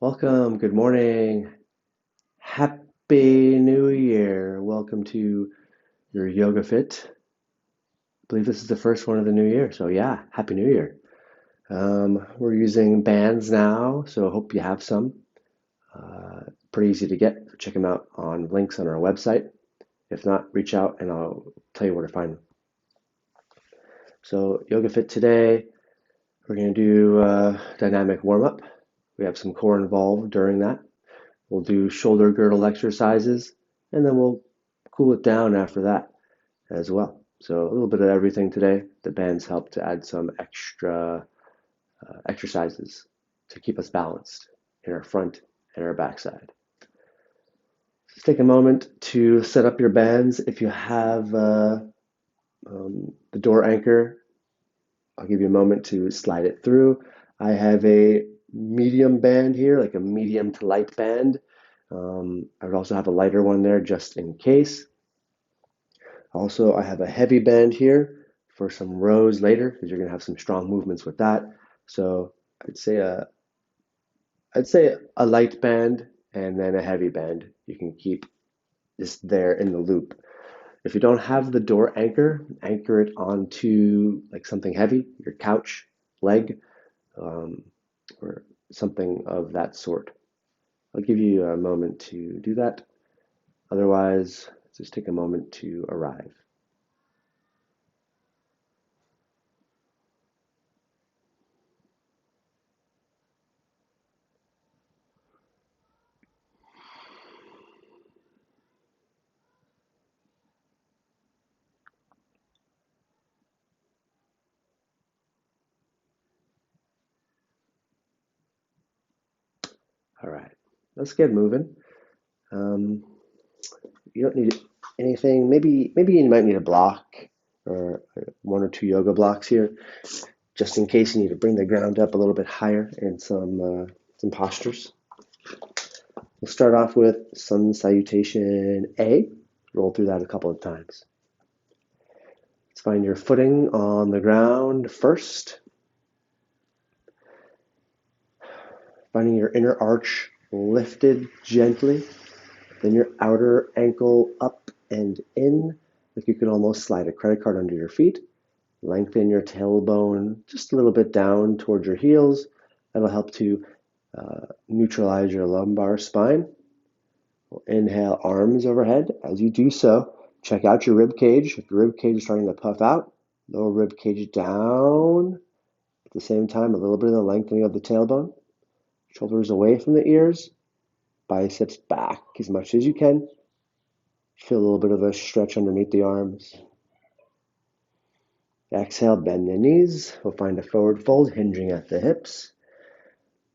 Welcome, good morning, happy new year. Welcome to your YogaFIT. I believe this is the first one of the new year, so yeah, happy new year. We're using bands now, so I hope you have some. Pretty easy to get. Check them out on links on our website. If not, reach out and I'll tell you where to find them. So YogaFIT today, we're going to do a dynamic warm-up. We have some core involved during that. We'll do shoulder girdle exercises, and then we'll cool it down after that as well. So a little bit of everything today. The bands help to add some extra exercises to keep us balanced in our front and our backside. Just take a moment to set up your bands. If you have the door anchor, I'll give you a moment to slide it through. I have a medium band here, like a medium to light band. I would also have a lighter one there just in case. Also, I have a heavy band here for some rows later because you're going to have some strong movements with that. So I'd say a light band and then a heavy band. You can keep this there in the loop. If you don't have the door anchor, anchor it onto like something heavy, your couch, leg, um, or something of that sort. I'll give you a moment to do that. Otherwise, just take a moment to arrive. All right, let's get moving. Um, you don't need anything. Maybe you might need a block or one or two yoga blocks here, just in case you need to bring the ground up a little bit higher in some postures. We'll start off with Sun Salutation A. Roll through that a couple of times. Let's find your footing on the ground first. Finding your inner arch lifted gently, then your outer ankle up and in, like you can almost slide a credit card under your feet. Lengthen your tailbone just a little bit down towards your heels. That'll help to neutralize your lumbar spine. We'll inhale, arms overhead. As you do so, check out your rib cage. If your rib cage is starting to puff out, lower rib cage down. At the same time, a little bit of the lengthening of the tailbone. Shoulders away from the ears. Biceps back as much as you can. Feel a little bit of a stretch underneath the arms. Exhale, bend the knees. We'll find a forward fold, hinging at the hips.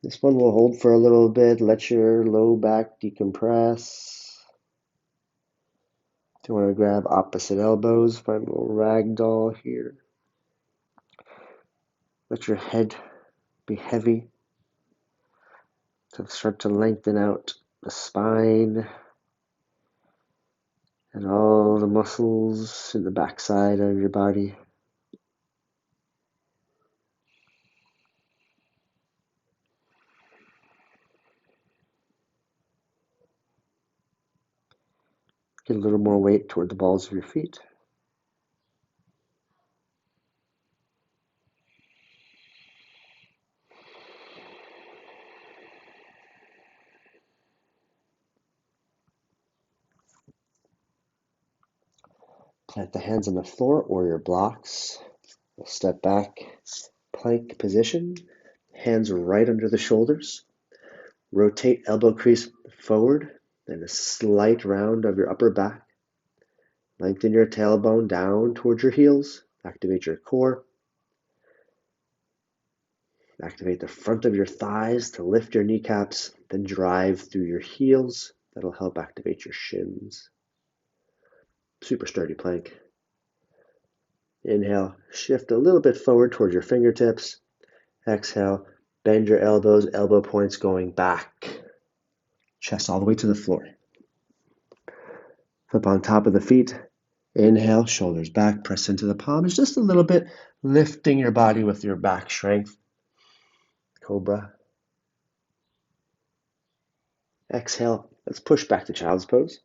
This one will hold for a little bit. Let your low back decompress. If you want to grab opposite elbows, find a little ragdoll here. Let your head be heavy. So start to lengthen out the spine and all the muscles in the backside of your body. Get a little more weight toward the balls of your feet. Plant the hands on the floor or your blocks. We'll step back, plank position. Hands right under the shoulders. Rotate elbow crease forward and a slight round of your upper back. Lengthen your tailbone down towards your heels. Activate your core. Activate the front of your thighs to lift your kneecaps, then drive through your heels. That'll help activate your shins. Super sturdy plank. Inhale, shift a little bit forward towards your fingertips. Exhale, bend your elbows, elbow points going back. Chest all the way to the floor. Flip on top of the feet. Inhale, shoulders back, press into the palms just a little bit, lifting your body with your back strength. Cobra. Exhale, let's push back to child's pose.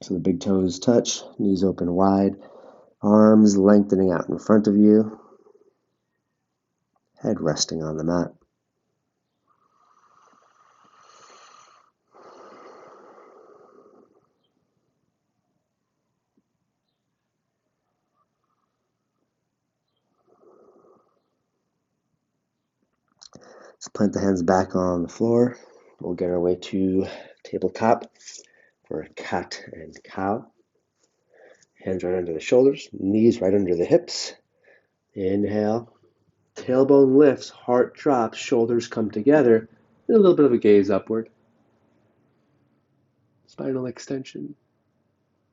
So the big toes touch, knees open wide, arms lengthening out in front of you, head resting on the mat. Let's plant the hands back on the floor. We'll get our way to tabletop for a cat and cow. Hands right under the shoulders, knees right under the hips. Inhale, tailbone lifts, heart drops, shoulders come together, and a little bit of a gaze upward. Spinal extension.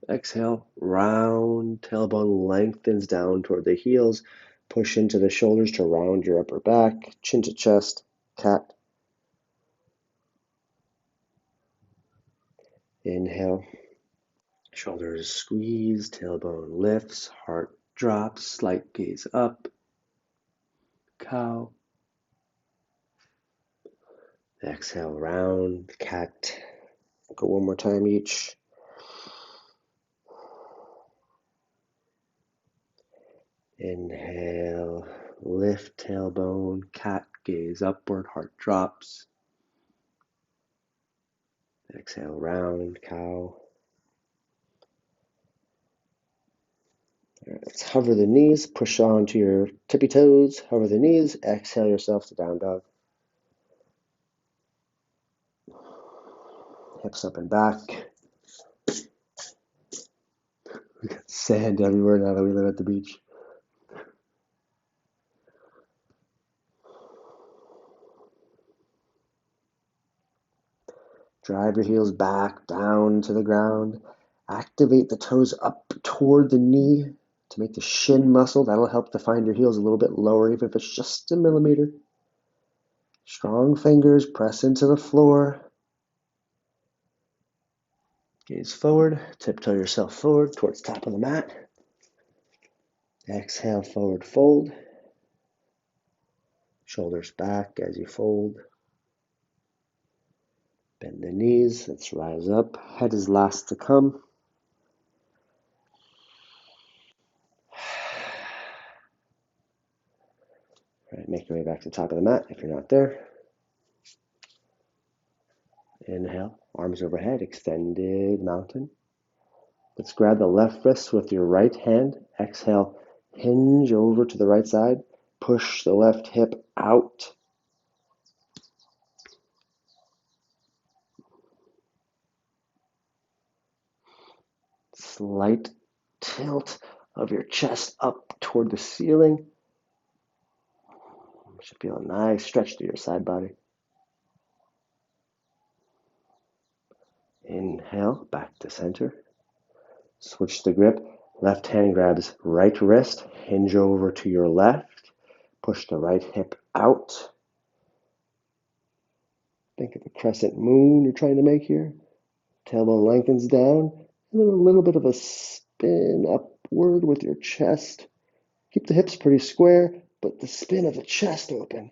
Exhale, round, tailbone lengthens down toward the heels. Push into the shoulders to round your upper back, chin to chest, cat. Inhale, shoulders squeeze, tailbone lifts, heart drops, slight gaze up, cow. Exhale, round, cat. Go one more time each. Inhale, lift tailbone, cat, gaze upward, heart drops. Exhale, round, cow. All right, let's hover the knees, push onto your tippy toes, hover the knees, exhale yourself to down dog. Hips up and back. We got sand everywhere now that we live at the beach. Drive your heels back, down to the ground. Activate the toes up toward the knee to make the shin muscle. That'll help to find your heels a little bit lower, even if it's just a millimeter. Strong fingers, press into the floor. Gaze forward, tiptoe yourself forward towards top of the mat. Exhale, forward fold. Shoulders back as you fold. Bend the knees, let's rise up. Head is last to come. All right, make your way back to the top of the mat if you're not there. Inhale, arms overhead, extended mountain. Let's grab the left wrist with your right hand. Exhale, hinge over to the right side. Push the left hip out. Slight tilt of your chest up toward the ceiling. You should feel a nice stretch through your side body. Inhale, back to center. Switch the grip. Left hand grabs right wrist. Hinge over to your left. Push the right hip out. Think of a crescent moon you're trying to make here. Tailbone lengthens down. And then a little bit of a spin upward with your chest. Keep the hips pretty square, but the spin of the chest open.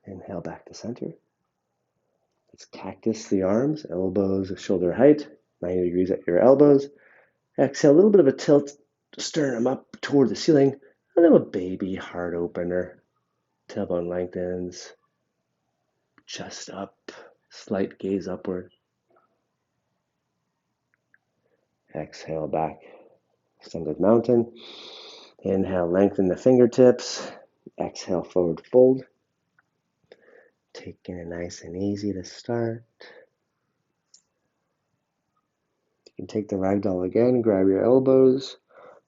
Inhale back to center. Let's cactus the arms, elbows shoulder height, 90 degrees at your elbows. Exhale, a little bit of a tilt, sternum up toward the ceiling, a little baby heart opener. Tailbone lengthens, chest up, slight gaze upward. Exhale back, extended mountain. Inhale, lengthen the fingertips. Exhale, forward fold. Taking it nice and easy to start. You can take the ragdoll again, grab your elbows,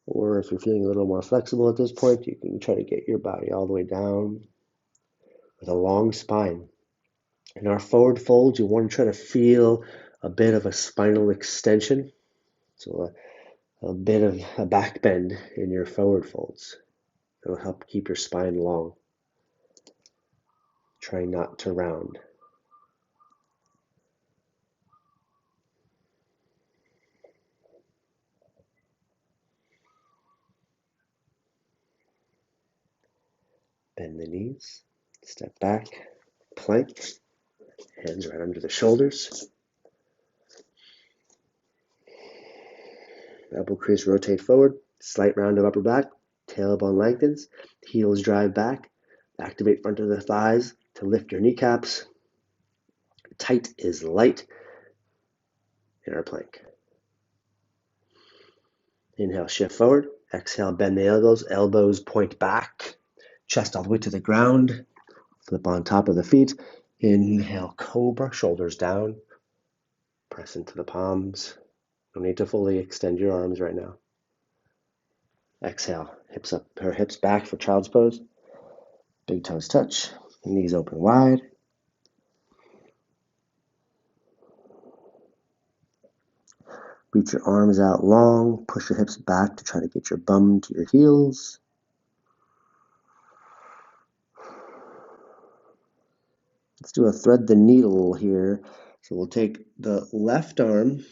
or if you're feeling a little more flexible at this point, you can try to get your body all the way down with a long spine. In our forward fold, you want to try to feel a bit of a spinal extension, so a bit of a back bend in your forward folds. It'll help keep your spine long. trying not to round. Bend the knees, step back, plank, hands right under the shoulders. Elbow crease, rotate forward, slight round of upper back, tailbone lengthens, heels drive back, activate front of the thighs to lift your kneecaps. Tight is light in our plank. Inhale, shift forward. Exhale, bend the elbows point back, chest all the way to the ground, flip on top of the feet. Inhale, cobra, shoulders down, press into the palms. No need to fully extend your arms right now. Exhale, hips up, or hips back for child's pose. Big toes touch, knees open wide. Reach your arms out long, push your hips back to try to get your bum to your heels. Let's do a thread the needle here. So we'll take the left arm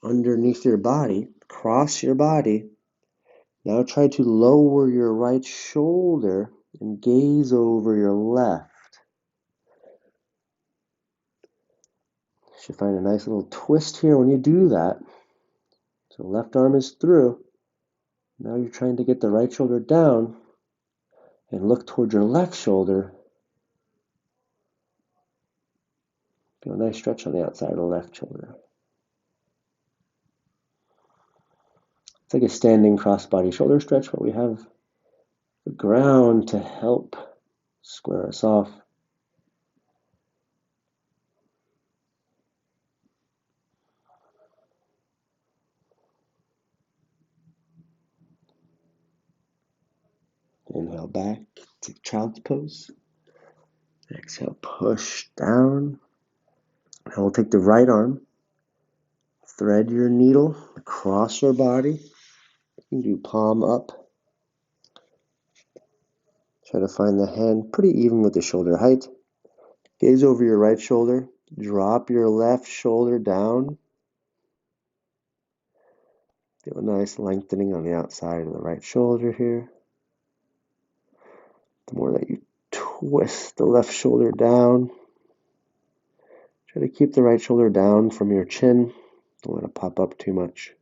underneath your body, cross your body. Now try to lower your right shoulder and gaze over your left. You should find a nice little twist here when you do that. So left arm is through. Now you're trying to get the right shoulder down and look toward your left shoulder. Feel a nice stretch on the outside of the left shoulder. It's like a standing cross-body shoulder stretch, but we have the ground to help square us off. Inhale back to child's pose. Exhale, push down. Now we'll take the right arm, thread your needle across your body. You can do palm up. Try to find the hand pretty even with the shoulder height. Gaze over your right shoulder. Drop your left shoulder down. Feel a nice lengthening on the outside of the right shoulder here. The more that you twist the left shoulder down, try to keep the right shoulder down from your chin. Don't let it pop up too much.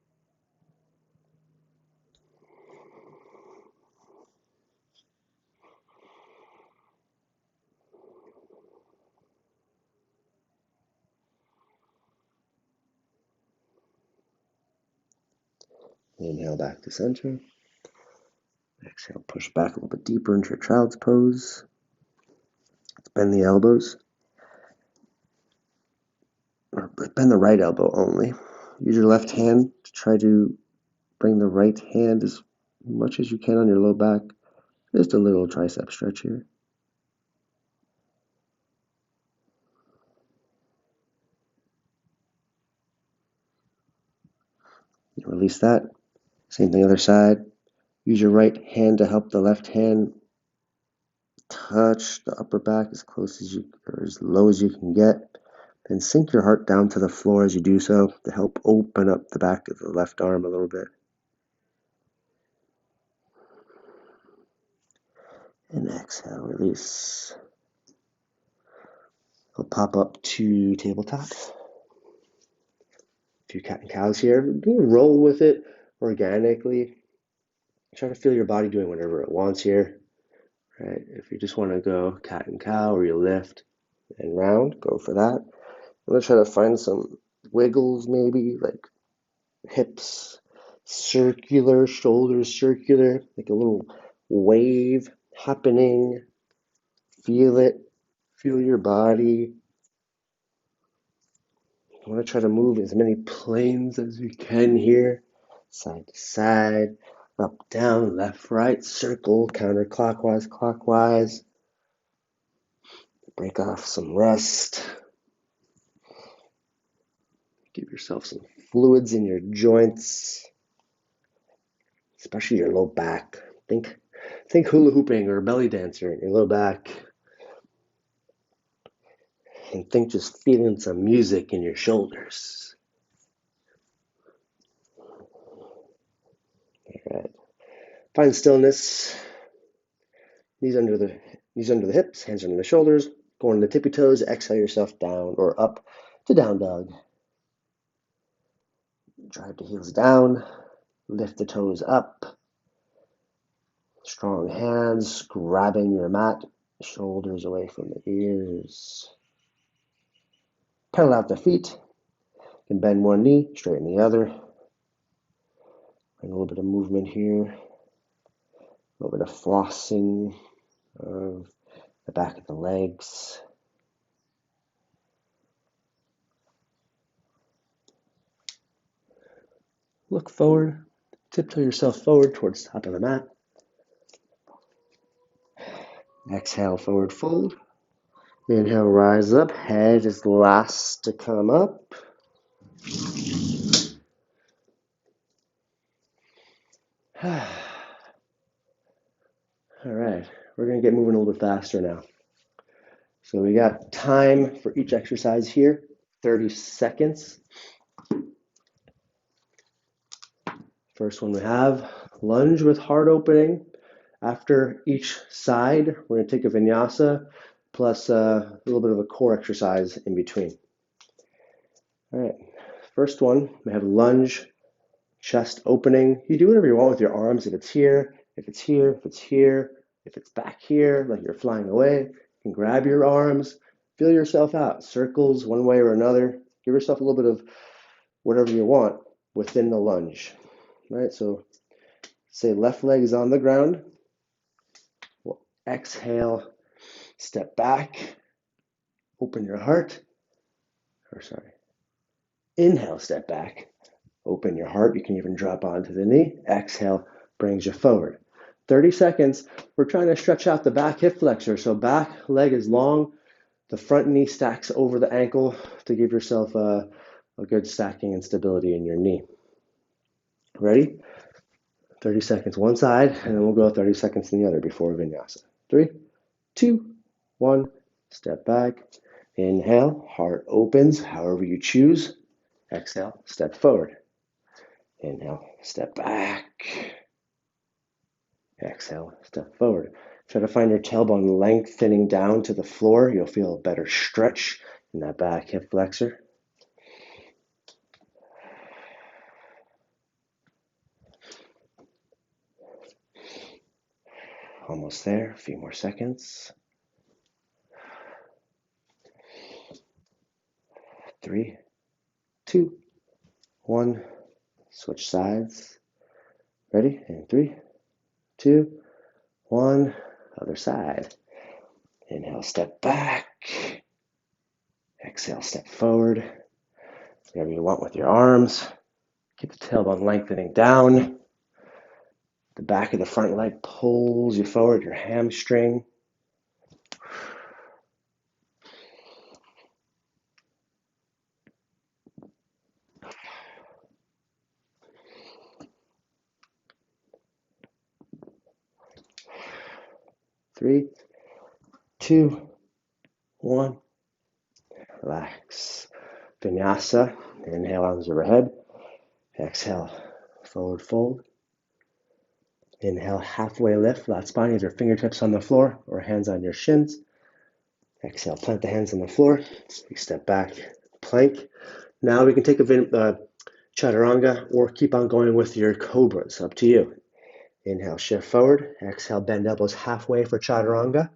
Inhale back to center. Exhale, push back a little bit deeper into your child's pose. Let's bend the elbows. Or bend the right elbow only. Use your left hand to try to bring the right hand as much as you can on your low back. Just a little tricep stretch here. Release that. Same thing other side. Use your right hand to help the left hand touch the upper back as close as you, or as low as you can get. Then sink your heart down to the floor as you do so to help open up the back of the left arm a little bit. And exhale, release. We'll pop up to tabletop. A few cat and cows here. You can roll with it organically. Try to feel your body doing whatever it wants here. Right? If you just want to go cat and cow or you lift and round, go for that. I'm going to try to find some wiggles maybe, like hips circular, shoulders circular, like a little wave happening. Feel it. Feel your body. I want to try to move as many planes as we can here. Side to side, up, down, left, right, circle, counterclockwise, clockwise. Break off some rust. Give yourself some fluids in your joints, especially your low back. Think hula hooping or belly dancer in your low back. can think just feeling some music in your shoulders. All right. Find stillness. Knees under the hips, hands under the shoulders. Going to the tippy toes. Exhale yourself down or up to down dog. Drive the heels down. Lift the toes up. Strong hands grabbing your mat. Shoulders away from the ears. Pedal out the feet. You can bend one knee, straighten the other. And a little bit of movement here. A little bit of flossing of the back of the legs. Look forward. Tiptoe yourself forward towards the top of the mat. Exhale, forward fold. Inhale, rise up. Head is last to come up. All right, we're going to get moving a little bit faster now. So we got time for each exercise here, 30 seconds. First one we have, lunge with heart opening. After each side, we're going to take a vinyasa plus a little bit of a core exercise in between. All right, first one, we have lunge, chest opening. You do whatever you want with your arms. If it's here, if it's here, if it's here, if it's back here, like you're flying away, you can grab your arms, feel yourself out. Circles one way or another. Give yourself a little bit of whatever you want within the lunge. All right, so say left leg is on the ground. We'll exhale, step back, open your heart. Inhale, step back, open your heart. You can even drop onto the knee. Exhale, brings you forward. 30 seconds. We're trying to stretch out the back hip flexor. So back leg is long. The front knee stacks over the ankle to give yourself a good stacking and stability in your knee. Ready? 30 seconds one side, and then we'll go 30 seconds in the other before vinyasa. 3, 2, 1. Step back. Inhale, heart opens, however you choose. Exhale, step forward. Inhale, step back. Exhale, step forward. Try to find your tailbone lengthening down to the floor. You'll feel a better stretch in that back hip flexor. Almost there, a few more seconds. 3, 2, 1. Switch sides. Ready? And 3, 2, 1. Other side. Inhale, step back. Exhale, step forward. Whatever you want with your arms. Keep the tailbone lengthening down. The back of the front leg pulls you forward, your hamstring. Three, 2, 1. Relax. Vinyasa. Inhale, arms overhead. Exhale, forward fold. Inhale, halfway lift, flat spine, either fingertips on the floor or hands on your shins. Exhale, plant the hands on the floor. We step back, plank. Now we can take a chaturanga or keep on going with your cobras, up to you. Inhale, shift forward. Exhale, bend elbows halfway for chaturanga.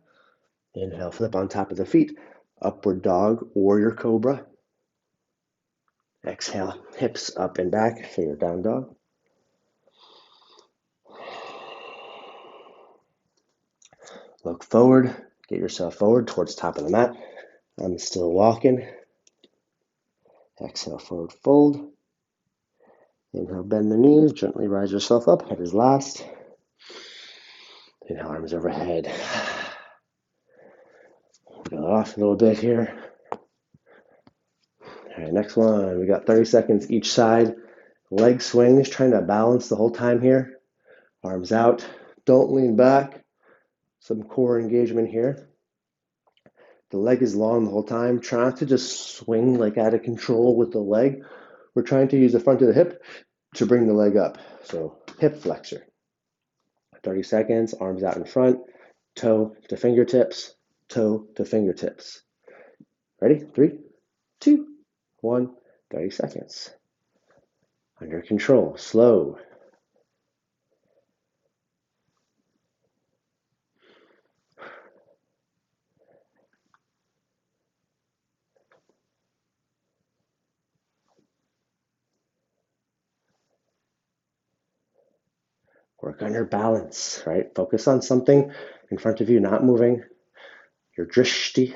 Inhale, flip on top of the feet, upward dog or your cobra. Exhale, hips up and back for your down dog. Look forward, get yourself forward towards the top of the mat. I'm still walking. Exhale, forward fold. Inhale, bend the knees, gently rise yourself up. Head is last. Inhale, arms overhead. Go off a little bit here. All right, next one. We got 30 seconds each side. Leg swings, trying to balance the whole time here. Arms out. Don't lean back. Some core engagement here. The leg is long the whole time. Try not to just swing like out of control with the leg. We're trying to use the front of the hip to bring the leg up. So hip flexor. 30 seconds, arms out in front, toe to fingertips, toe to fingertips. Ready? 3, 2, 1, 30 seconds. Under control, slow. Work on your balance, right? Focus on something in front of you, not moving. Your drishti.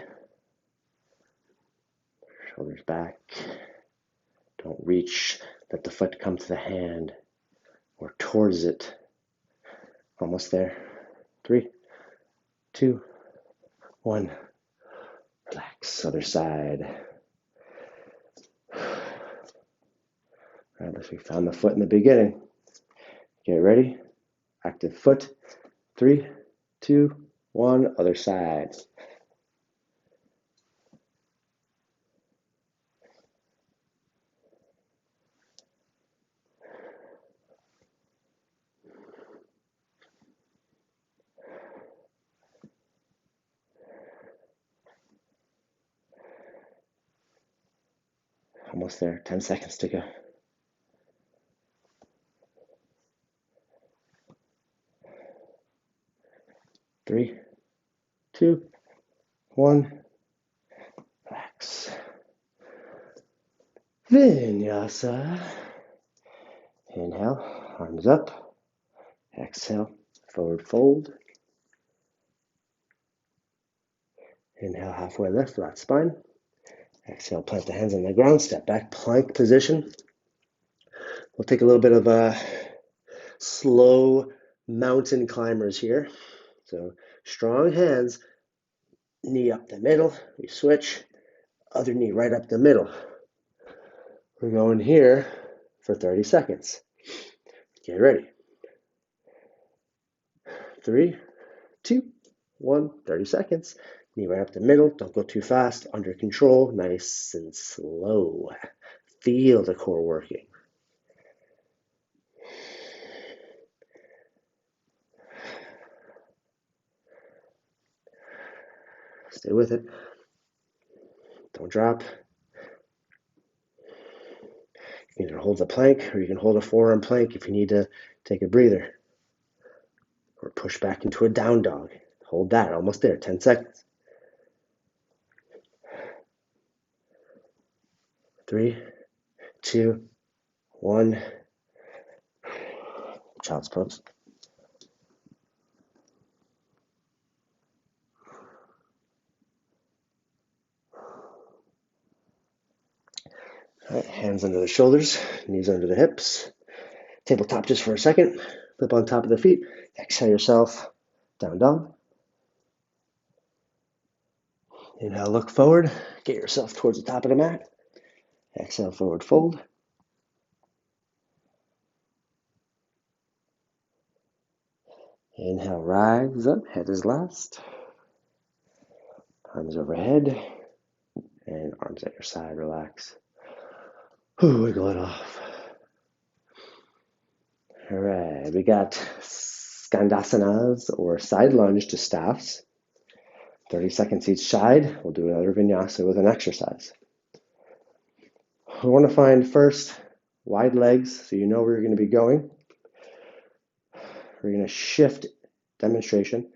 Shoulders back. Don't reach. Let the foot come to the hand or towards it. Almost there. 3, 2, 1. Relax. Other side. Right, we found the foot in the beginning. Get ready. Active foot. 3, 2, 1. Other side. Almost there. 10 seconds to go. 3, 2, 1. Relax. Vinyasa. Inhale, arms up. Exhale, forward fold. Inhale, halfway lift, flat spine. Exhale, plant the hands on the ground, step back, plank position. We'll take a little bit of a slow mountain climbers here. So strong hands, knee up the middle. We switch, other knee right up the middle. We're going here for 30 seconds. Get ready. 3, 2, 1, 30 seconds. Knee right up the middle. Don't go too fast. Under control. Nice and slow. Feel the core working. Stay with it. Don't drop. You can either hold the plank or you can hold a forearm plank if you need to take a breather. Or push back into a down dog. Hold that. Almost there. 10 seconds. 3, 2, 1. Child's pose. All right, hands under the shoulders, knees under the hips. Tabletop just for a second. Flip on top of the feet. Exhale yourself. Down dog. Inhale, look forward. Get yourself towards the top of the mat. Exhale, forward fold. Inhale, rise up. Head is last. Arms overhead. And arms at your side. Relax. Wiggle it off. All right, we got Skandasanas or side lunge to staffs. 30 seconds each side. We'll do another vinyasa with an exercise. We want to find first wide legs so you know where you're going to be going. We're going to shift, demonstration,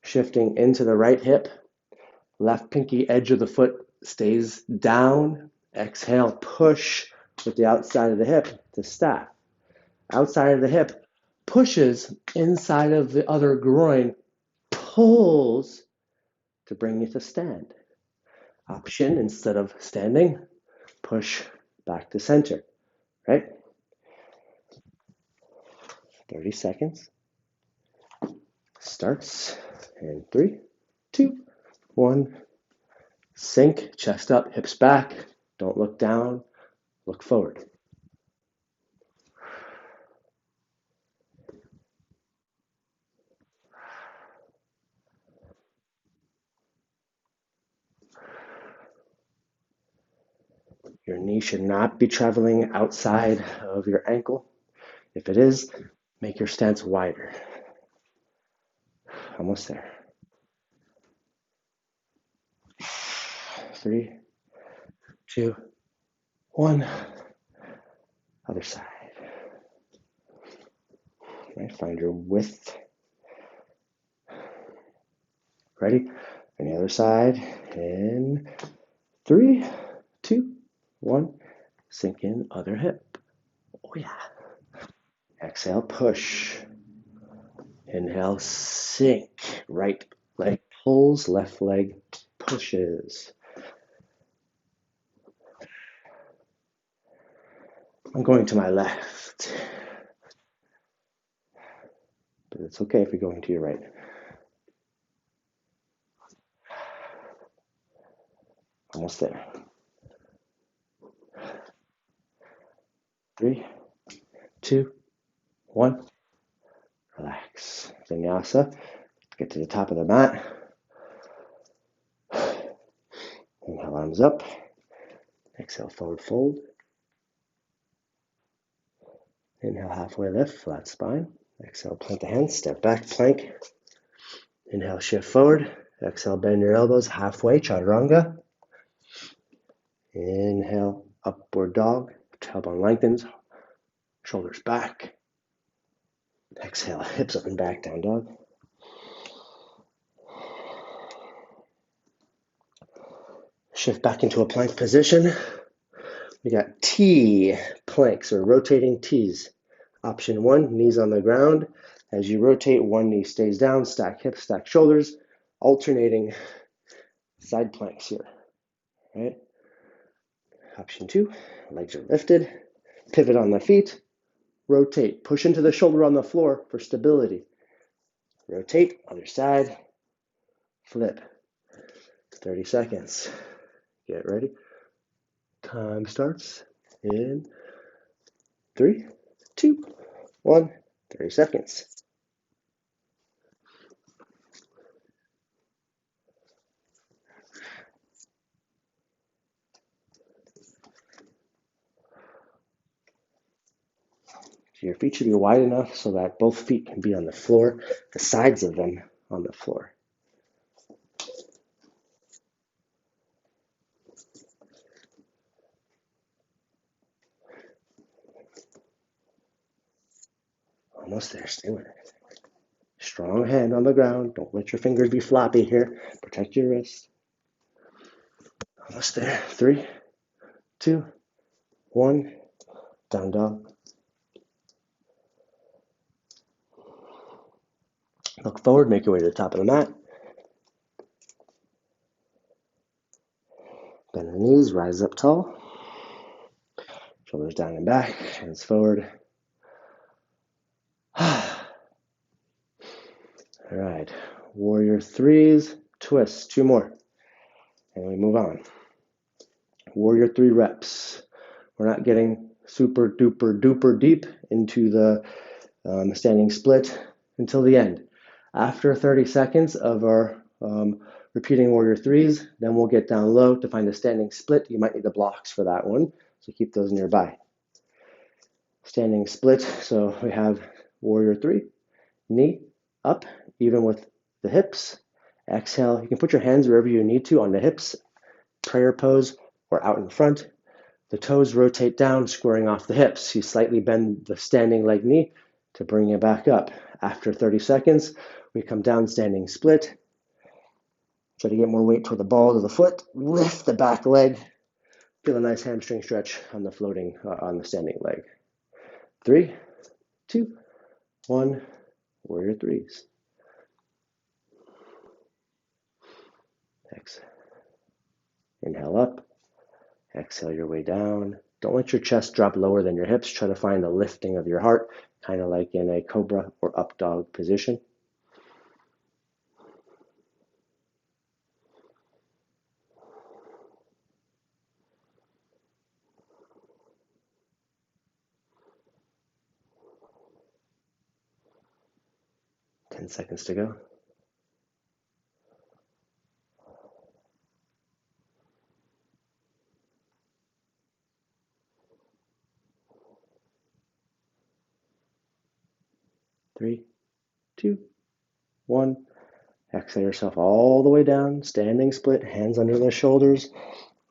shifting into the right hip. Left pinky edge of the foot stays down. Exhale, push with the outside of the hip to staff. Outside of the hip pushes inside of the other groin, pulls to bring you to stand. Option, instead of standing, push back to center, right? 30 seconds. Starts in 3, 2, 1. Sink, chest up, hips back. Don't look down, look forward. Your knee should not be traveling outside of your ankle. If it is, make your stance wider. Almost there. 3, 2, 1. Other side. Right, find your width. Ready? On the other side. In 3, 2, 1. Sink in other hip. Oh yeah. Exhale, push. Inhale, sink. Right leg pulls, left leg pushes. I'm going to my left. But it's okay if you're going to your right. Almost there. 3, 2, 1. Relax. Vinyasa. Get to the top of the mat. Inhale, arms up. Exhale, forward fold. Inhale, halfway lift, flat spine. Exhale, plant the hands, step back, plank. Inhale, shift forward. Exhale, bend your elbows, halfway, chaturanga. Inhale, upward dog. Tailbone lengthens, shoulders back. Exhale, hips up and back, down dog. Shift back into a plank position. We got T planks or rotating T's. Option 1, knees on the ground. As you rotate, one knee stays down, stack hips, stack shoulders, alternating side planks here. Right? Option 2, legs are lifted, pivot on the feet, rotate, push into the shoulder on the floor for stability. Rotate, other side, flip. 30 seconds. Get ready. Time starts in 3, 2, 1. 30 seconds. So your feet should be wide enough so that both feet can be on the floor, the sides of them on the floor. Almost there, stay with it. Strong hand on the ground. Don't let your fingers be floppy here. Protect your wrist. Almost there. 3, 2, 1. Down dog. Look forward, make your way to the top of the mat. Bend the knees, rise up tall. Shoulders down and back, hands forward. All right, warrior threes, twists, 2 more. And we move on. Warrior 3 reps. We're not getting super duper duper deep into the standing split until the end. After 30 seconds of our repeating warrior threes, then we'll get down low to find the standing split. You might need the blocks for that one, so keep those nearby. Standing split, so we have warrior 3, knee up, even with the hips. Exhale, you can put your hands wherever you need to on the hips, prayer pose, or out in front. The toes rotate down, squaring off the hips. You slightly bend the standing leg knee to bring it back up. After 30 seconds, we come down standing split. Try to get more weight toward the balls of the foot. Lift the back leg. Feel a nice hamstring stretch on the floating, on the standing leg. 3, 2, 1. Warrior threes. Exhale. Inhale up. Exhale your way down. Don't let your chest drop lower than your hips. Try to find the lifting of your heart, kind of like in a cobra or up dog position. Ten seconds to go. 3, 2, 1. Exhale yourself all the way down, standing split, hands under the shoulders.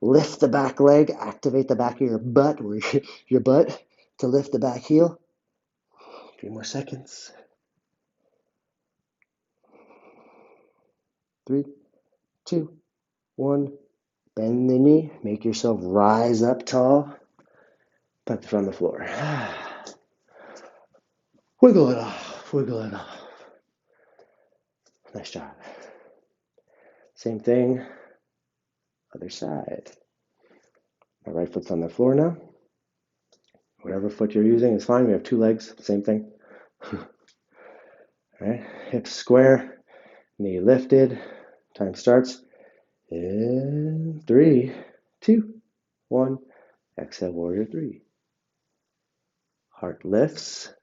Lift the back leg, activate the back of your butt, your butt to lift the back heel. 3 more seconds. 3, 2, 1. Bend the knee, make yourself rise up tall. Put the foot on the floor. Wiggle it off, wiggle it off. Nice job. Same thing, other side. My right foot's on the floor now. Whatever foot you're using is fine. We have 2 legs, same thing. All right, hips square, knee lifted. Time starts in 3, 2, 1. Exhale, warrior 3. Heart lifts,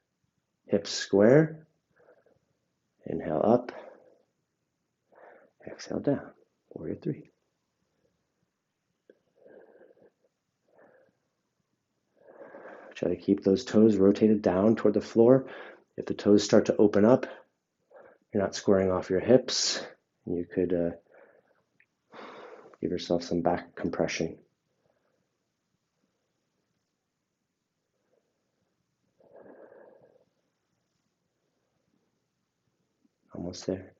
hips square. Inhale up, exhale down, warrior 3. Try to keep those toes rotated down toward the floor. If the toes start to open up, you're not squaring off your hips. You could give yourself some back compression. Almost there.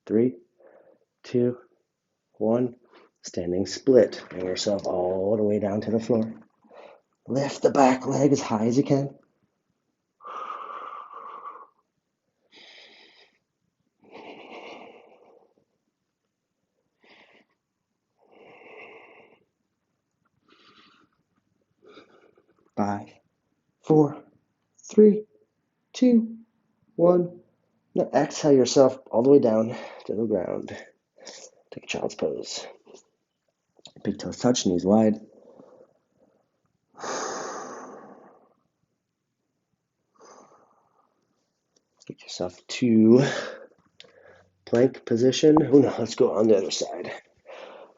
3, 2, 1. Standing split. Bring yourself all the way down to the floor. Lift the back leg as high as you can. Five, 4, 3, 2, 1. Now exhale yourself all the way down to the ground. Take a child's pose. Big toes touch, knees wide. Get yourself to plank position. Oh no, let's go on the other side.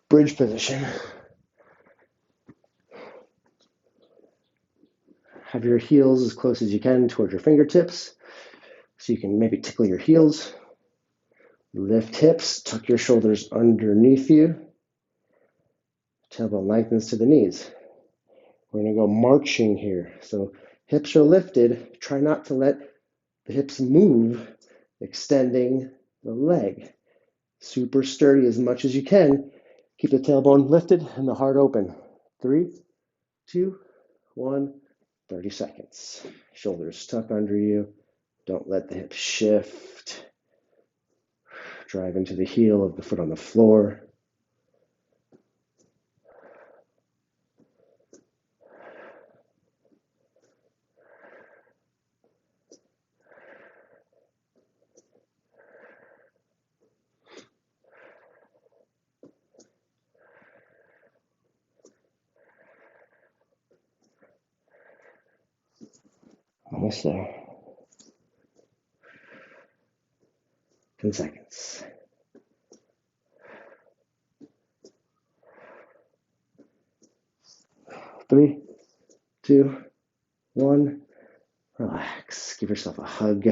Bridge position. Have your heels as close as you can towards your fingertips, so you can maybe tickle your heels. Lift hips, tuck your shoulders underneath you. Tailbone lengthens to the knees. We're going to go marching here. So hips are lifted. Try not to let the hips move, extending the leg. Super sturdy as much as you can. Keep the tailbone lifted and the heart open. 3, 2, 1. 30 seconds. Shoulders tuck under you. Don't let the hips shift. Drive into the heel of the foot on the floor. Almost there. 10 seconds. 3, 2, 1. Relax. Give yourself a hug.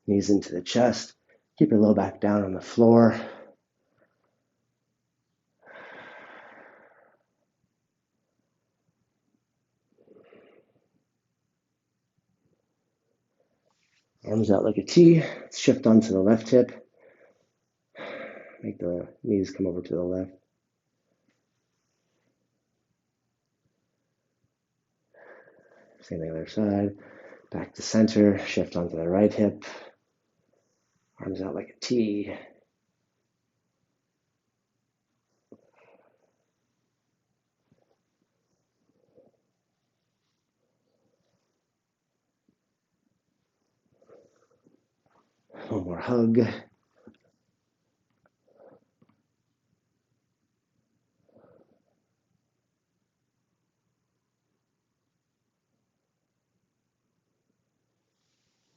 Knees into the chest. Keep your low back down on the floor. Arms out like a T. Shift onto the left hip. Make the knees come over to the left. Same thing other side. Back to center. Shift onto the right hip. Arms out like a T. One more hug.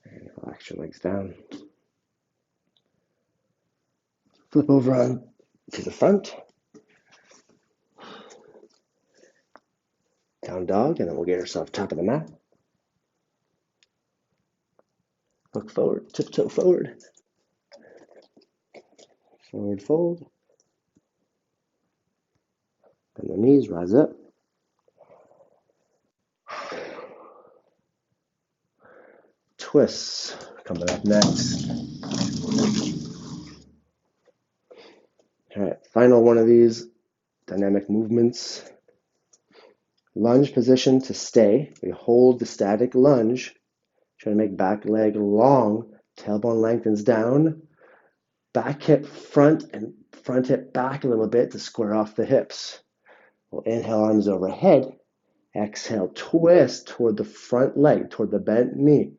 And relax your legs down. Flip over on to the front. Down dog, and then we'll get yourself top of the mat. Look forward, tiptoe forward. Forward fold. Bend the knees, rise up. Twists coming up next. All right, final one of these dynamic movements. Lunge position to stay. We hold the static lunge. Try to make back leg long. Tailbone lengthens down. Back hip front and front hip back a little bit to square off the hips. We'll inhale, arms overhead. Exhale, twist toward the front leg, toward the bent knee.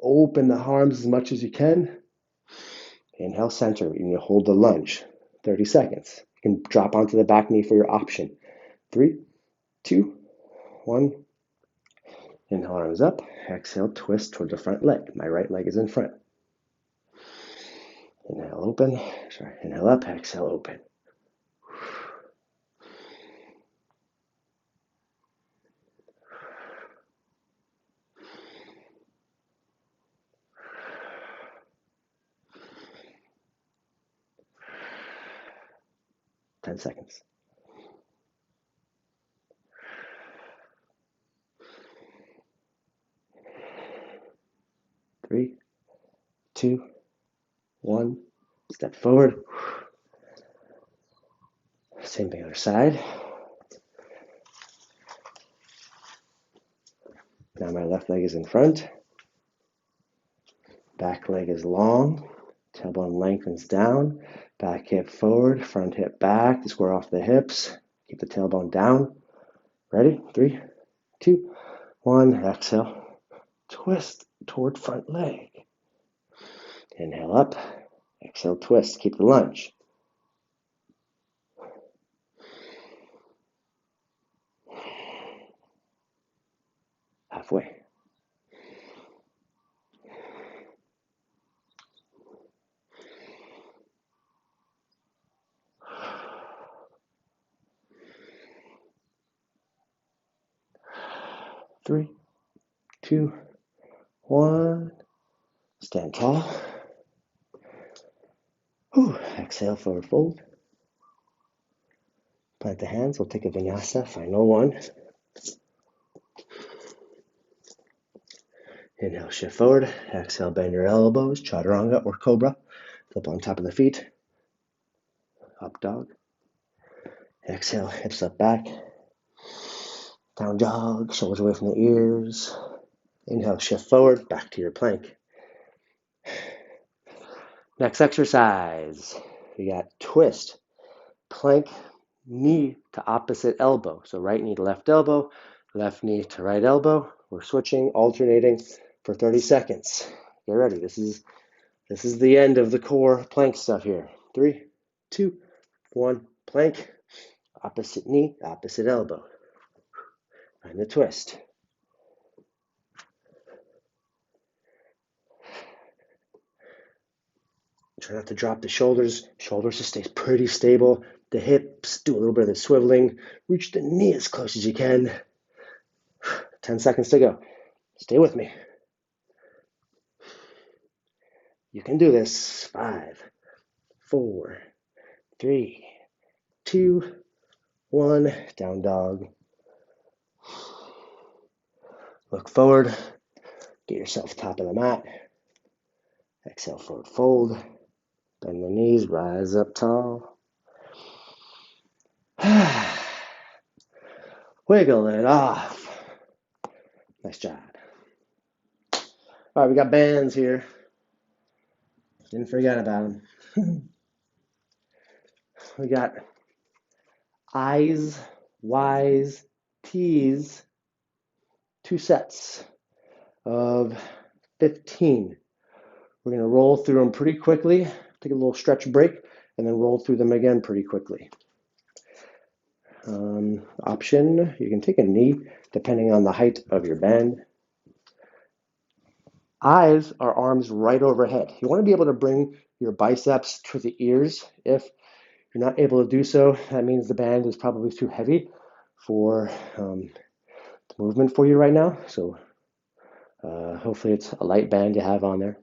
Open the arms as much as you can. Inhale, center, and you hold the lunge. 30 seconds. You can drop onto the back knee for your option. 3, 2, 1. Inhale, arms up. Exhale, twist toward the front leg. My right leg is in front. Inhale, open. Inhale up, exhale, open. Ten seconds. 3, 2, 1. Step forward. Same thing other side. Now my left leg is in front. Back leg is long. Tailbone lengthens down. Back hip forward. Front hip back to square off the hips. Keep the tailbone down. Ready? 3, 2, 1. Exhale. Twist toward front leg. Inhale up. Exhale, twist. Keep the lunge. Halfway. Three, 2, 1. Stand tall. Exhale, forward fold. Plant the hands. We'll take a vinyasa, final one. Inhale, shift forward. Exhale, bend your elbows, chaturanga or cobra. Flip on top of the feet. Up dog. Exhale, hips up back. Down dog, shoulders away from the ears. Inhale, shift forward, back to your plank. Next exercise, we got twist. Plank, knee to opposite elbow. So right knee to left elbow, left knee to right elbow. We're switching, alternating for 30 seconds. Get ready. This is the end of the core plank stuff here. 3, 2, 1. Plank. Opposite knee, opposite elbow. Find the twist. Try not to drop the shoulders. Shoulders to stay pretty stable. The hips, do a little bit of the swiveling. Reach the knee as close as you can. 10 seconds to go. Stay with me. You can do this. 5, 4, 3, 2, 1. Down dog. Look forward. Get yourself top of the mat. Exhale, forward fold. Bend the knees, rise up tall. Wiggle it off. Nice job. All right, we got bands here. Didn't forget about them. We got I's, Y's, T's, 2 sets of 15. We're going to roll through them pretty quickly, take a little stretch break, and then roll through them again pretty quickly. Option, you can take a knee depending on the height of your band. Eyes are arms right overhead. You want to be able to bring your biceps to the ears. If you're not able to do so, that means the band is probably too heavy for movement for you right now. So hopefully it's a light band you have on there.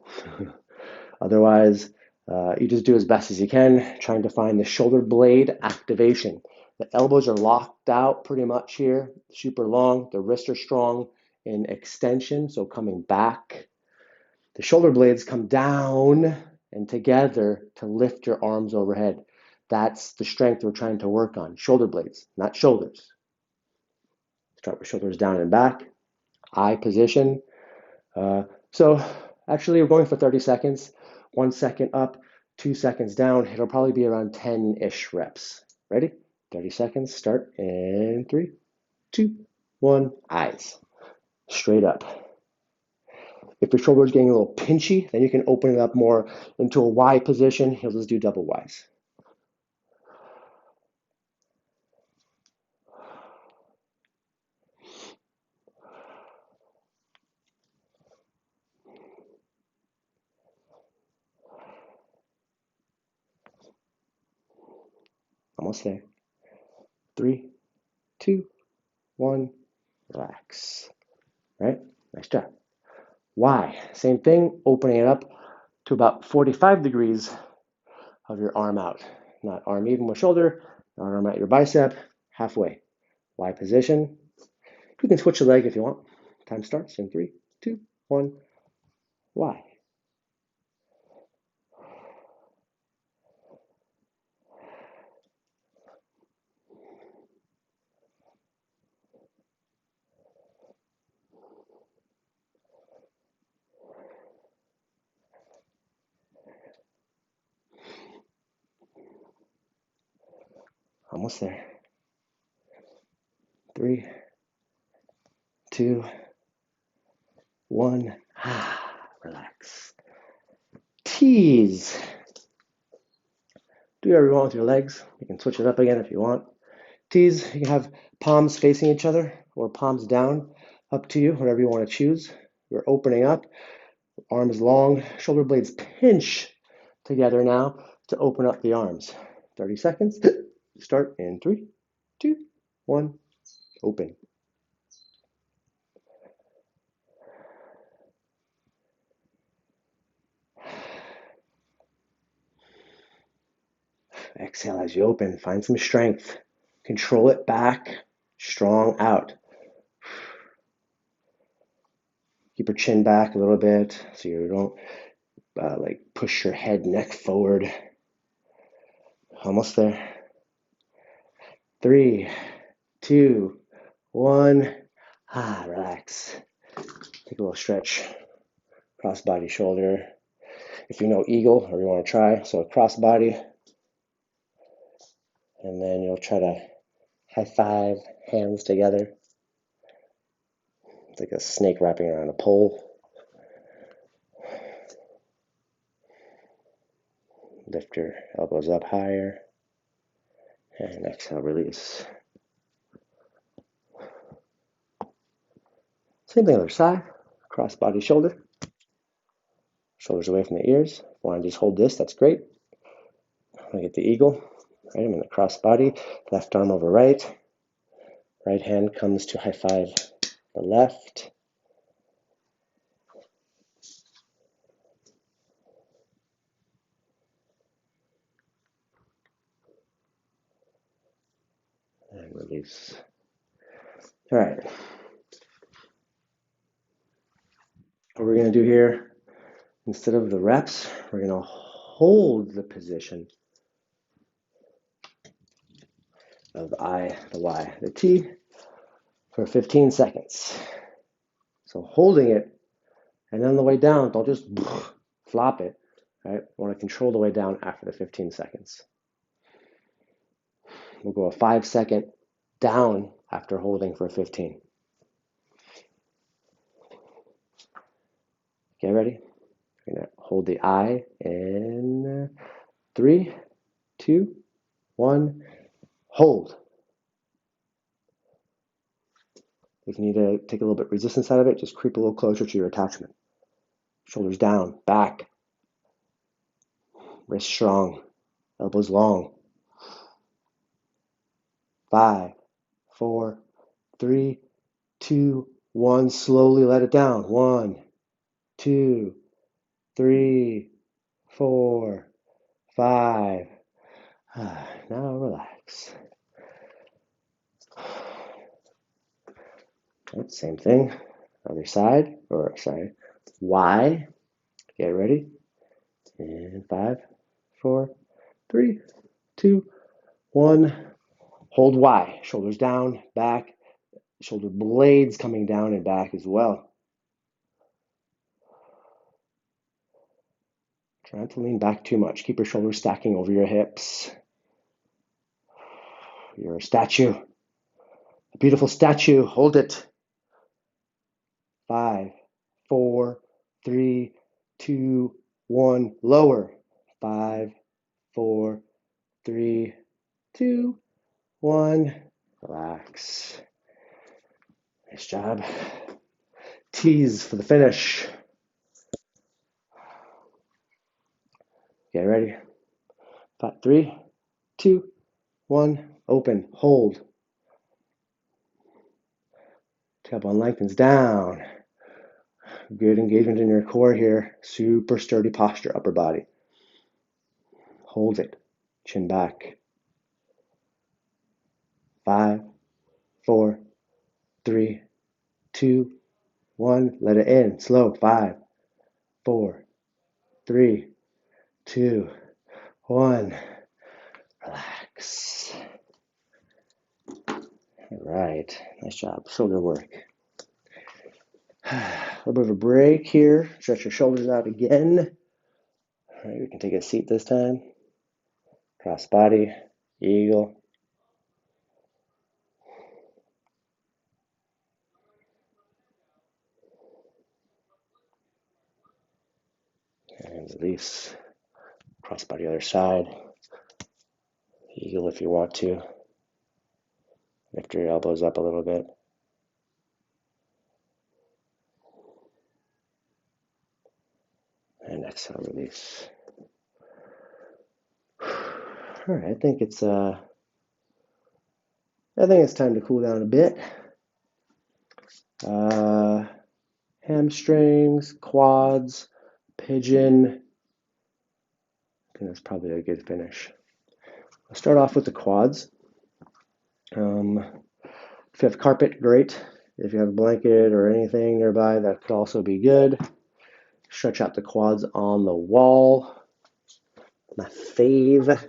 Otherwise, you just do as best as you can, trying to find the shoulder blade activation. The elbows are locked out pretty much here, super long. The wrists are strong in extension, so coming back. The shoulder blades come down and together to lift your arms overhead. That's the strength we're trying to work on. Shoulder blades, not shoulders. Start with shoulders down and back. Eye position. So actually we're going for 30 seconds. 1 second up, 2 seconds down. It'll probably be around 10-ish reps. Ready? 30 seconds. Start in 3, 2, 1. Eyes. Straight up. If your shoulder is getting a little pinchy, then you can open it up more into a Y position. You'll just do double Ys. Almost there. 3, 2, 1. Relax. Right? Nice job. Y. Same thing. Opening it up to about 45 degrees of your arm out. Not arm even with shoulder, not arm at your bicep, halfway. Y position. You can switch the leg if you want. Time starts in 3, 2, 1. Y. Almost there. 3, 2, 1. Relax. Tease. Do whatever you want with your legs. You can switch it up again if you want. Tease, you can have palms facing each other or palms down. Up to you, whatever you want to choose. You're opening up. Arms long, shoulder blades pinch together now to open up the arms. 30 seconds. Start in 3, 2, 1. Open. Exhale as you open. Find some strength. Control it back. Strong out. Keep your chin back a little bit so you don't like push your head, neck forward. Almost there. 3, 2, 1. Relax. Take a little stretch. Cross body shoulder. If you know eagle or you want to try, so cross body. And then you'll try to high five, hands together. It's like a snake wrapping around a pole. Lift your elbows up higher. And exhale, release. Same thing other side. Cross body shoulder. Shoulders away from the ears. If you want to just hold this, that's great. I'm going to get the eagle. Right, I'm in the cross body. Left arm over right. Right hand comes to high five the left. And release. All right. What we're going to do here, instead of the reps, we're going to hold the position of the I, the Y, the T for 15 seconds. So holding it, and then on the way down, don't just flop it. Right? We want to control the way down after the 15 seconds. We'll go a 5-second down after holding for 15. Get ready? We're going to hold the I in 3, 2, 1. Hold. If you need to take a little bit of resistance out of it, just creep a little closer to your attachment. Shoulders down, back. Wrist strong. Elbows long. 5, 4, 3, 2, 1. Slowly let it down. 1, 2, 3, 4, 5. Now relax. Right, same thing. Other side, or sorry, Y. Get ready. And 5, 4, 3, 2, 1. Hold Y. Shoulders down, back. Shoulder blades coming down and back as well. Try not to lean back too much. Keep your shoulders stacking over your hips. You're a statue. A beautiful statue. Hold it. 5, 4, 3, 2, 1. Lower. 5, 4, 3, 2, 1. Relax. Nice job. Tease for the finish. Get ready. 5, 3, 2, 1. Open. Hold. Tailbone lengthens down. Good engagement in your core here. Super sturdy posture, upper body. Hold it. Chin back. 5, 4, 3, 2, 1. Let it in. Slow. 5, 4, 3, 2, 1. Relax. All right. Nice job. Shoulder work. A little bit of a break here. Stretch your shoulders out again. All right, we can take a seat this time. Cross body, eagle. And release. Cross body other side. Eagle if you want to. Lift your elbows up a little bit. And exhale, release. All right, I think it's time to cool down a bit. Hamstrings, quads, pigeon. I think that's probably a good finish. I'll start off with the quads. If you have carpet, great. If you have a blanket or anything nearby, that could also be good. Stretch out the quads on the wall. My fave.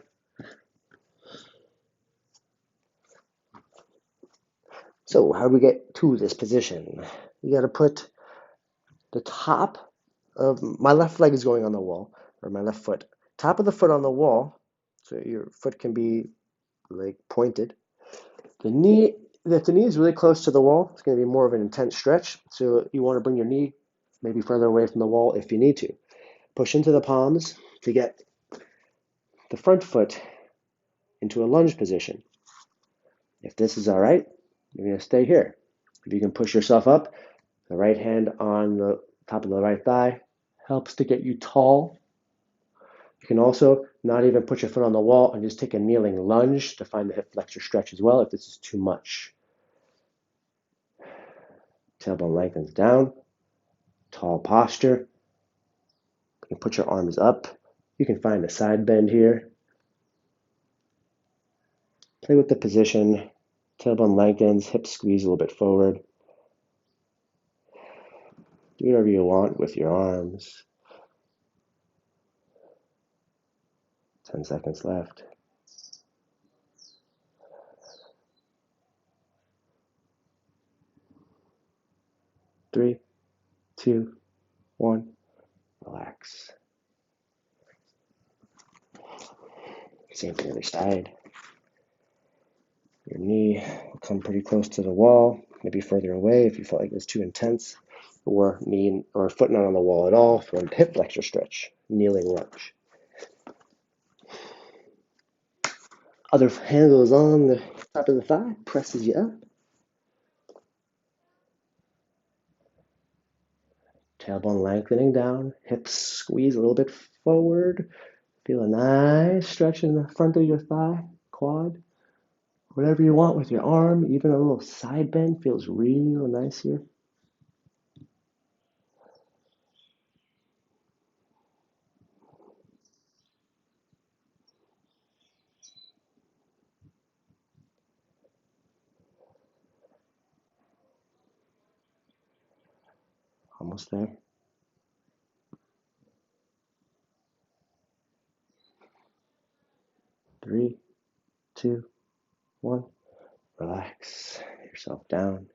So how do we get to this position? You got to put the top of my left leg is going on the wall, or my left foot. Top of the foot on the wall, so your foot can be like pointed. If the knee is really close to the wall, it's going to be more of an intense stretch. So you want to bring your knee maybe further away from the wall if you need to. Push into the palms to get the front foot into a lunge position. If this is all right, you're going to stay here. If you can push yourself up, the right hand on the top of the right thigh helps to get you tall. You can also not even put your foot on the wall and just take a kneeling lunge to find the hip flexor stretch as well if this is too much. Tailbone lengthens down, tall posture. You can put your arms up. You can find a side bend here. Play with the position. Tailbone lengthens, hips squeeze a little bit forward. Do whatever you want with your arms. 10 seconds left. 3, 2, 1. Relax. Same for the other side. Your knee will come pretty close to the wall, maybe further away if you feel like it's too intense, or knee or foot not on the wall at all for a hip flexor stretch, kneeling lunge. Other hand goes on the top of the thigh, presses you up. Tailbone lengthening down, hips squeeze a little bit forward. Feel a nice stretch in the front of your thigh, quad. Whatever you want with your arm, even a little side bend feels real nice here. Almost there. 3, 2, 1. Relax yourself down.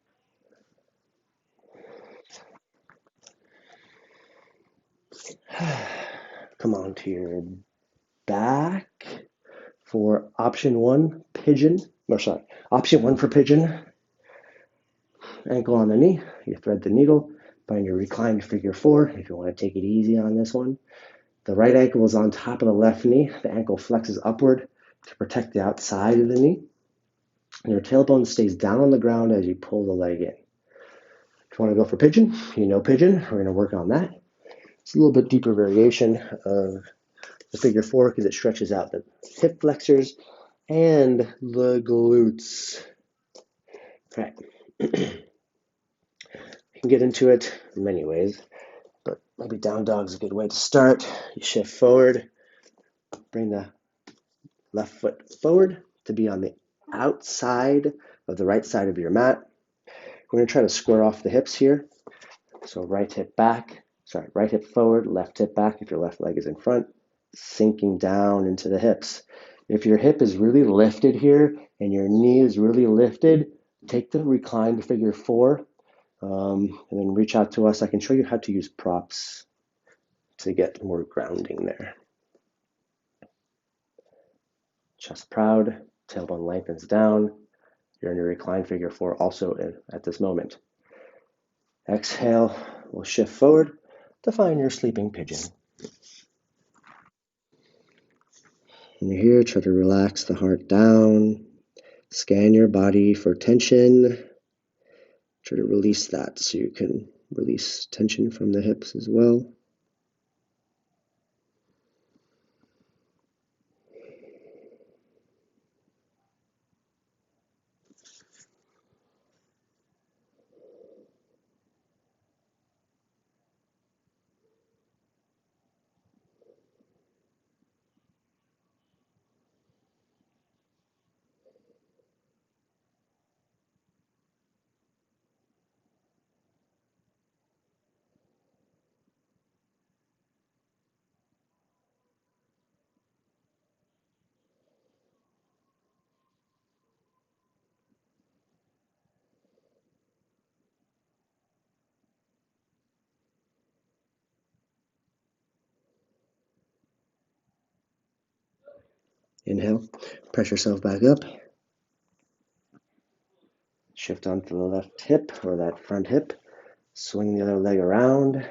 Come on to your back for option 1, pigeon. Option 1 for pigeon. Ankle on the knee. You thread the needle. Find your reclined figure 4 if you want to take it easy on this one. The right ankle is on top of the left knee. The ankle flexes upward to protect the outside of the knee. And your tailbone stays down on the ground as you pull the leg in. If you want to go for pigeon, you know pigeon. We're going to work on that. It's a little bit deeper variation of the figure 4 because it stretches out the hip flexors and the glutes. All right. You can get into it in many ways, but maybe down dog is a good way to start. You shift forward, bring the left foot forward to be on the outside of the right side of your mat. We're going to try to square off the hips here. So right hip forward, left hip back if your left leg is in front, sinking down into the hips. If your hip is really lifted here and your knee is really lifted, take the reclined figure 4 and then reach out to us. I can show you how to use props to get more grounding there. Chest proud, tailbone lengthens down. You're in your reclined figure 4 also at this moment. Exhale, we'll shift forward to find your sleeping pigeon. When you're here, try to relax the heart down. Scan your body for tension. Try to release that so you can release tension from the hips as well. Inhale, press yourself back up. Shift onto the left hip or that front hip. Swing the other leg around.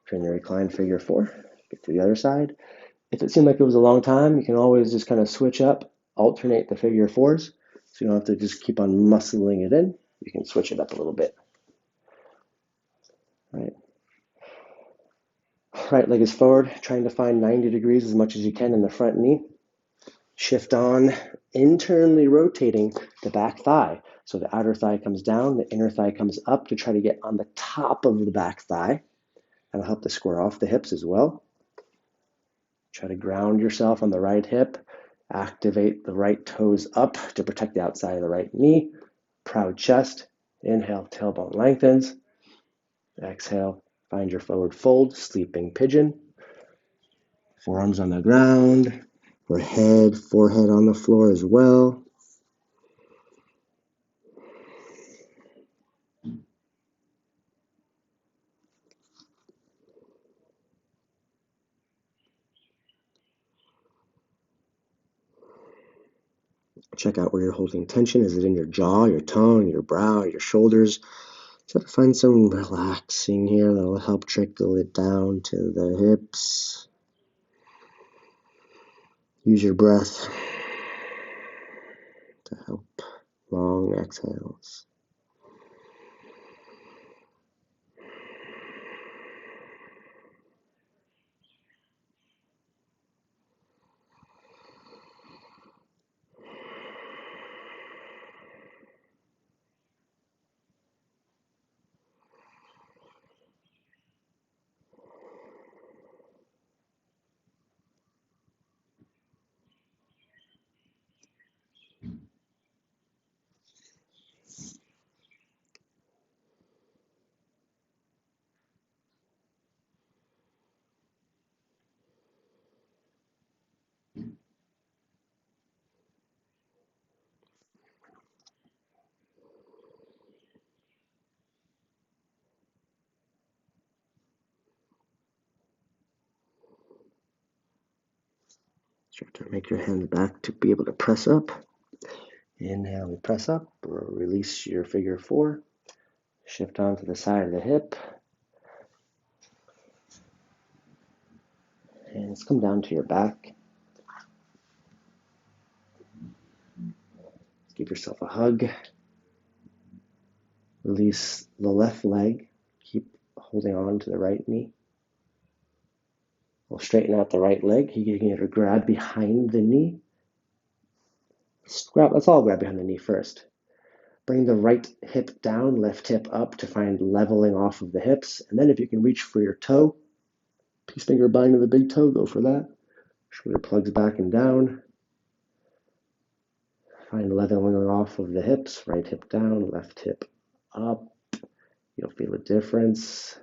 Turn your reclined figure 4. Get to the other side. If it seemed like it was a long time, you can always just kind of switch up, alternate the figure 4s. So you don't have to just keep on muscling it in. You can switch it up a little bit. Right. Right leg is forward, trying to find 90 degrees as much as you can in the front knee. Shift on, internally rotating the back thigh. So the outer thigh comes down, the inner thigh comes up to try to get on the top of the back thigh. That'll help to square off the hips as well. Try to ground yourself on the right hip. Activate the right toes up to protect the outside of the right knee. Proud chest. Inhale, tailbone lengthens. Exhale, find your forward fold, sleeping pigeon. Forearms on the ground. Forehead on the floor as well. Check out where you're holding tension. Is it in your jaw, your tongue, your brow, your shoulders? Try to find some relaxing here that will help trickle it down to the hips. Use your breath to help. Long exhales. Try to make your hands back to be able to press up. Inhale, we press up, or release your figure four. Shift onto the side of the hip. Hands come down to your back. Give yourself a hug. Release the left leg. Keep holding on to the right knee. We'll straighten out the right leg. You can either grab behind the knee. Let's all grab behind the knee first. Bring the right hip down, left hip up to find leveling off of the hips. And then if you can reach for your toe, peace finger bind to the big toe, go for that. Shoulder plugs back and down. Find leveling off of the hips, right hip down, left hip up. You'll feel a difference.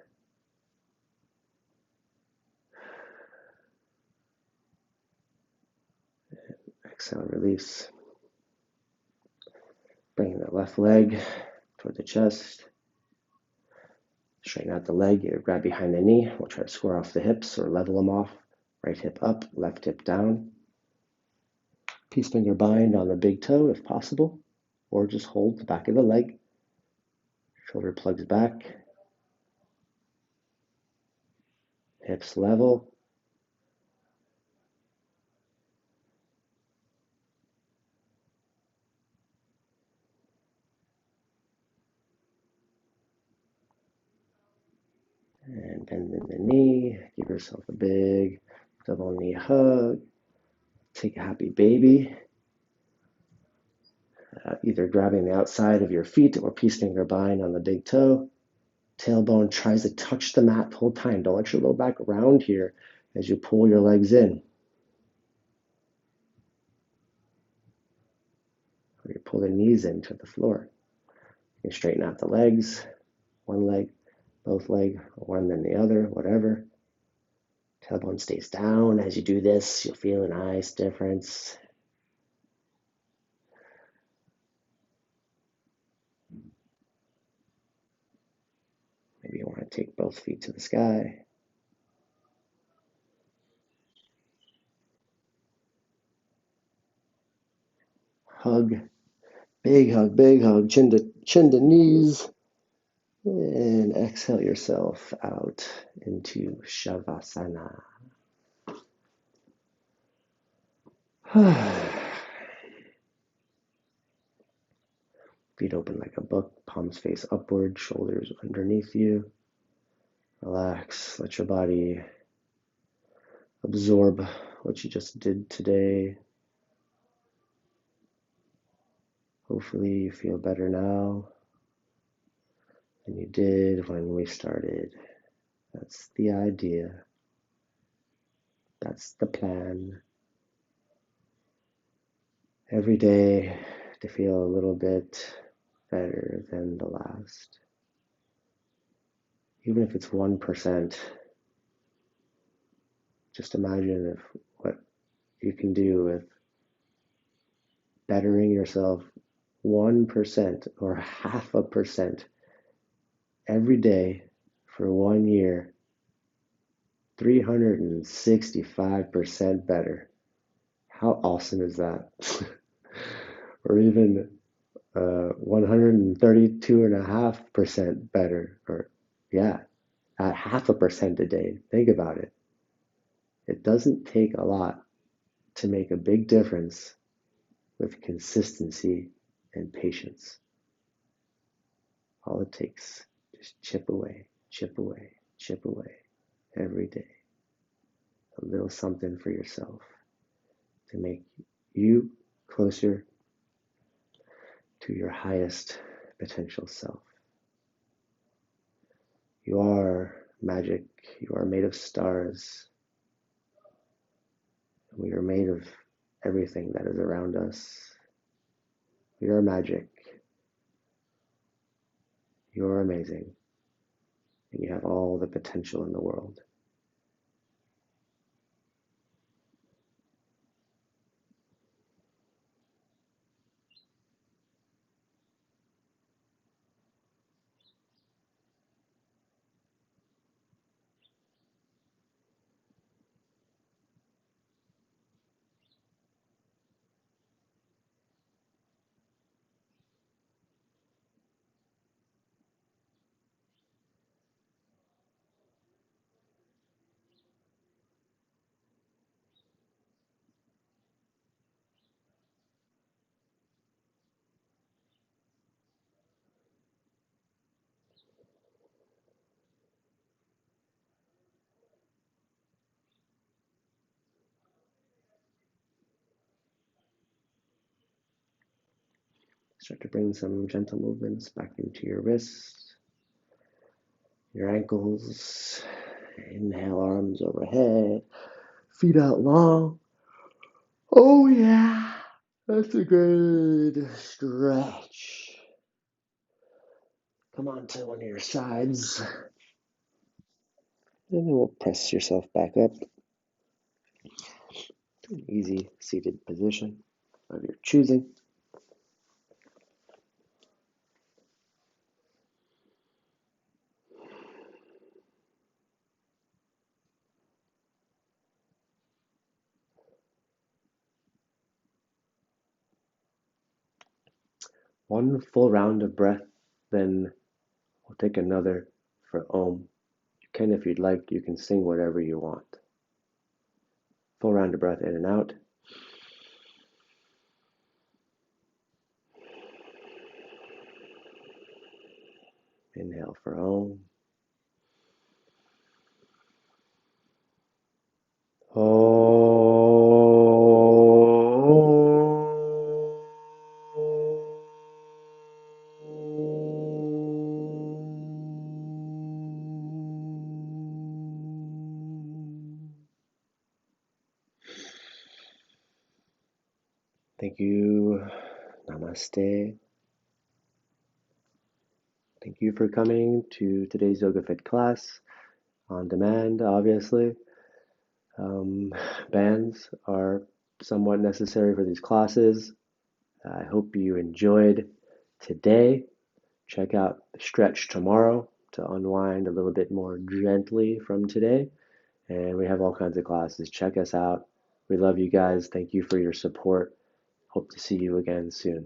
Exhale, release. Bring the left leg toward the chest. Straighten out the leg, either grab behind the knee. We'll try to square off the hips or level them off. Right hip up, left hip down. Peace finger bind on the big toe if possible, or just hold the back of the leg. Shoulder plugs back. Hips level. And bend in the knee. Give yourself a big double knee hug. Take a happy baby. Either grabbing the outside of your feet or peace finger bind on the big toe. Tailbone tries to touch the mat the whole time. Don't let your low back round here as you pull your legs in. Or you pull the knees into the floor. You can straighten out the legs. One leg, both leg, one then the other, whatever. Tailbone stays down. As you do this, you'll feel a nice difference. Maybe you want to take both feet to the sky. Hug, big hug, chin to knees. And exhale yourself out into Shavasana. Feet open like a book, palms face upward, shoulders underneath you. Relax, let your body absorb what you just did today. Hopefully you feel better now than you did when we started. That's the idea. That's the plan. Every day to feel a little bit better than the last. Even if it's 1%, just imagine if what you can do with bettering yourself 1% or 0.5% every day for 1 year, 365% better. How awesome is that? Or even 132.5% better, or yeah, at 0.5% a day. Think about it. It doesn't take a lot to make a big difference with consistency and patience. All it takes, just chip away, chip away, chip away every day. A little something for yourself to make you closer to your highest potential self. You are magic. You are made of stars. We are made of everything that is around us. We are magic. You are amazing. And you have all the potential in the world. Start to bring some gentle movements back into your wrists, your ankles. Inhale, arms overhead, feet out long. Oh yeah, that's a good stretch. Come on to one of your sides. And then we'll press yourself back up to an easy seated position of your choosing. One full round of breath, then we'll take another for Om. You can, if you'd like, you can sing whatever you want. Full round of breath in and out. Inhale for Om. Thank you. Namaste. Thank you for coming to today's YogaFIT class on demand, obviously. Bands are somewhat necessary for these classes. I hope you enjoyed today. Check out the stretch tomorrow to unwind a little bit more gently from today. And we have all kinds of classes. Check us out. We love you guys. Thank you for your support. Hope to see you again soon.